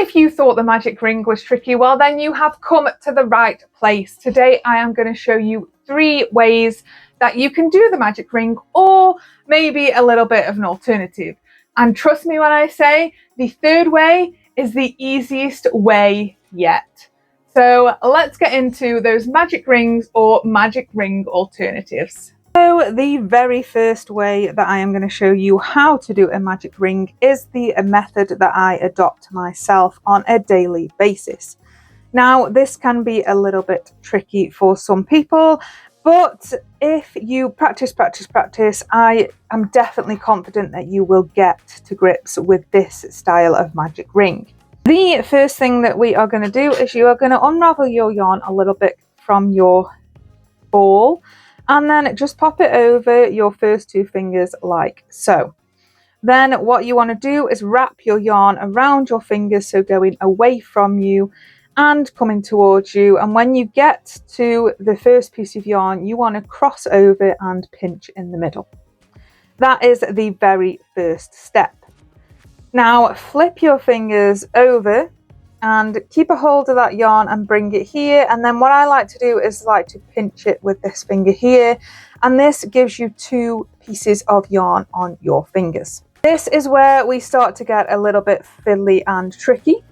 If you thought the magic ring was tricky, well then you have come to the right place. Today I am going to show you 3 ways that you can do the magic ring, or maybe a little bit of an alternative. And trust me when I say the 3rd way is the easiest way yet. So let's get into those magic rings or magic ring alternatives. So the very first way that I am going to show you how to do a magic ring is the method that I adopt myself on a daily basis. Now, this can be a little bit tricky for some people, but if you practice, I am definitely confident that you will get to grips with this style of magic ring. The first thing that we are going to do is you are going to unravel your yarn a little bit from your ball, and then just pop it over your first 2 fingers like so. Then what you want to do is wrap your yarn around your fingers, so going away from you and coming towards you. And when you get to the first piece of yarn, you want to cross over and pinch in the middle. That is the very first step. Now flip your fingers over and keep a hold of that yarn and bring it here. And then what I like to do is like to pinch it with this finger here, and this gives you 2 pieces of yarn on your fingers. This is where we start to get a little bit fiddly and tricky.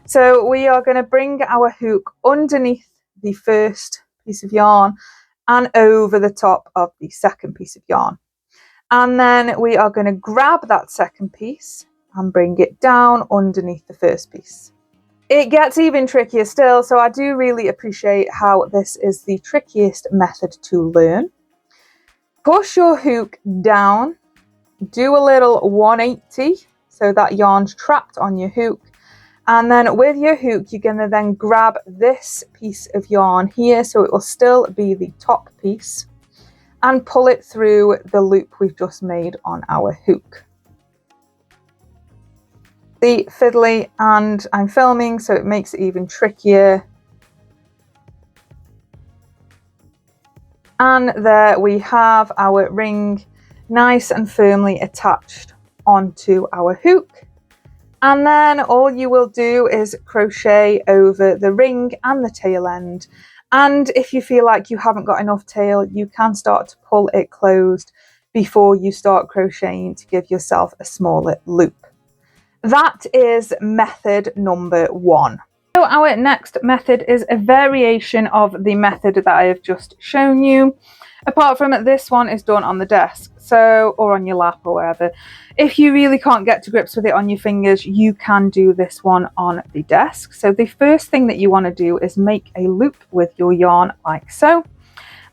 So we are going to bring our hook underneath the first piece of yarn and over the top of the second piece of yarn, and then we are going to grab that second piece and bring it down underneath the first piece. It gets even trickier still, so I do really appreciate how this is the trickiest method to learn. Push your hook down, do a little 180 so that yarn's trapped on your hook, and then with your hook you're going to then grab this piece of yarn here, so it will still be the top piece, and pull it through the loop we've just made on our hook. The fiddly, and I'm filming so it makes it even trickier. And there we have our ring nice and firmly attached onto our hook. And then all you will do is crochet over the ring and the tail end. And if you feel like you haven't got enough tail, you can start to pull it closed before you start crocheting to give yourself a smaller loop. That is method number 1. So our next method is a variation of the method that I have just shown you. Apart from it, this one is done on the desk, so, or on your lap or wherever. If you really can't get to grips with it on your fingers, you can do this one on the desk. So the first thing that you want to do is make a loop with your yarn like so,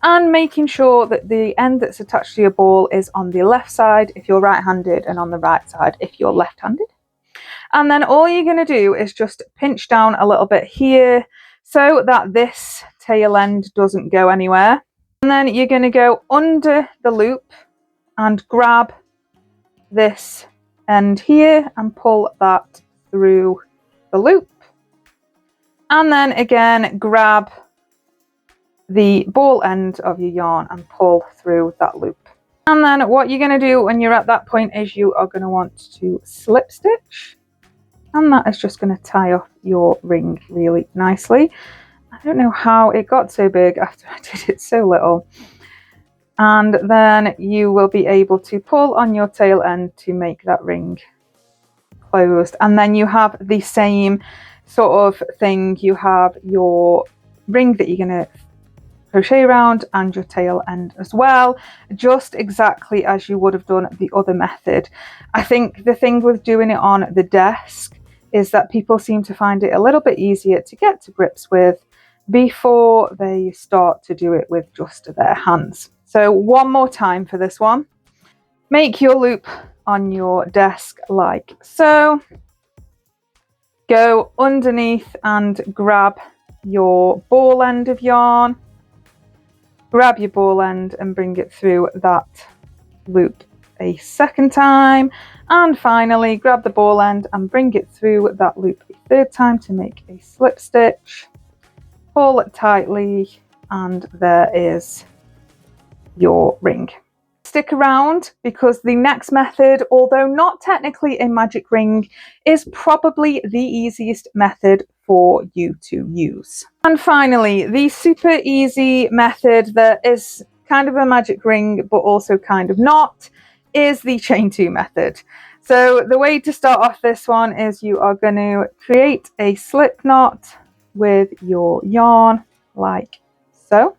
and making sure that the end that's attached to your ball is on the left side if you're right-handed, and on the right side if you're left-handed. And then all you're going to do is just pinch down a little bit here so that this tail end doesn't go anywhere. And then you're going to go under the loop and grab this end here and pull that through the loop. And then again, grab the ball end of your yarn and pull through that loop. And then what you're going to do when you're at that point is you are going to want to slip stitch. And that is just going to tie off your ring really nicely. I don't know how it got so big after I did it so little. And then you will be able to pull on your tail end to make that ring closed. And then you have the same sort of thing. You have your ring that you're going to crochet around and your tail end as well, just exactly as you would have done the other method. I think the thing with doing it on the desk is that people seem to find it a little bit easier to get to grips with before they start to do it with just their hands. So one more time for this one. Make your loop on your desk like so. Go underneath and grab your ball end of yarn. Grab your ball end and bring it through that loop a second time, and finally grab the ball end and bring it through that loop a third time to make a slip stitch. Pull it tightly, and there is your ring. Stick around because the next method, although not technically a magic ring, is probably the easiest method for you to use. And finally, the super easy method that is kind of a magic ring but also kind of not is the chain 2 method. So the way to start off this one is you are going to create a slip knot with your yarn like so,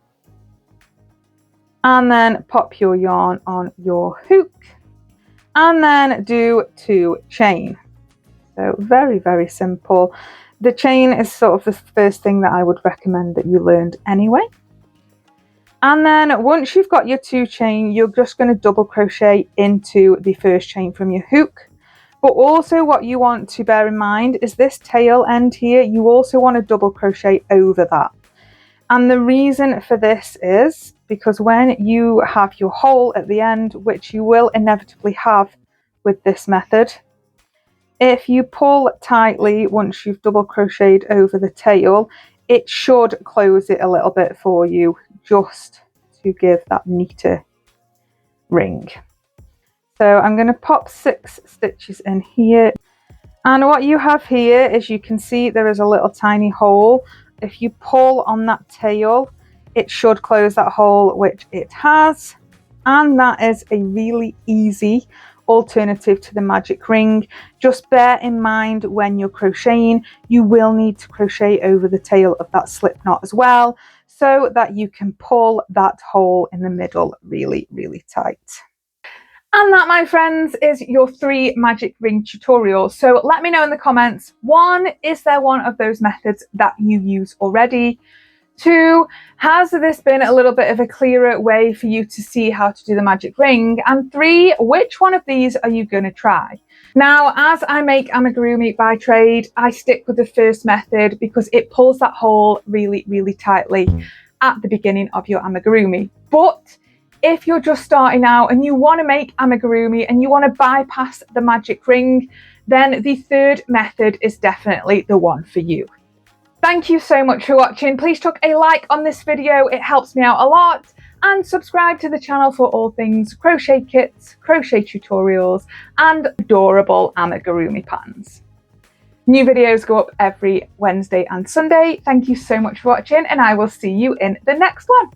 and then pop your yarn on your hook and then do 2 chain. So very, very simple. The chain is sort of the first thing that I would recommend that you learned anyway. And then once you've got your 2 chain, you're just going to double crochet into the first chain from your hook. But also what you want to bear in mind is this tail end here, you also want to double crochet over that. And the reason for this is because when you have your hole at the end, which you will inevitably have with this method, if you pull tightly once you've double crocheted over the tail, it should close it a little bit for you, just to give that neater ring. So I'm going to pop 6 stitches in here, and what you have here is you can see there is a little tiny hole. If you pull on that tail, it should close that hole, which it has, and that is a really easy alternative to the magic ring. Just bear in mind when you're crocheting, you will need to crochet over the tail of that slip knot as well, so that you can pull that hole in the middle really, really tight. And that, my friends, is your 3 magic ring tutorials. So let me know in the comments, 1, is there one of those methods that you use already? 2, has this been a little bit of a clearer way for you to see how to do the magic ring? And 3, which one of these are you going to try? Now, as I make amigurumi by trade, I stick with the first method because it pulls that hole really, really tightly at the beginning of your amigurumi. But if you're just starting out and you want to make amigurumi and you want to bypass the magic ring, then the 3rd method is definitely the one for you. Thank you so much for watching. Please chuck a like on this video, it helps me out a lot, and subscribe to the channel for all things crochet kits, crochet tutorials, and adorable amigurumi patterns. New videos go up every Wednesday and Sunday. Thank you so much for watching, and I will see you in the next one.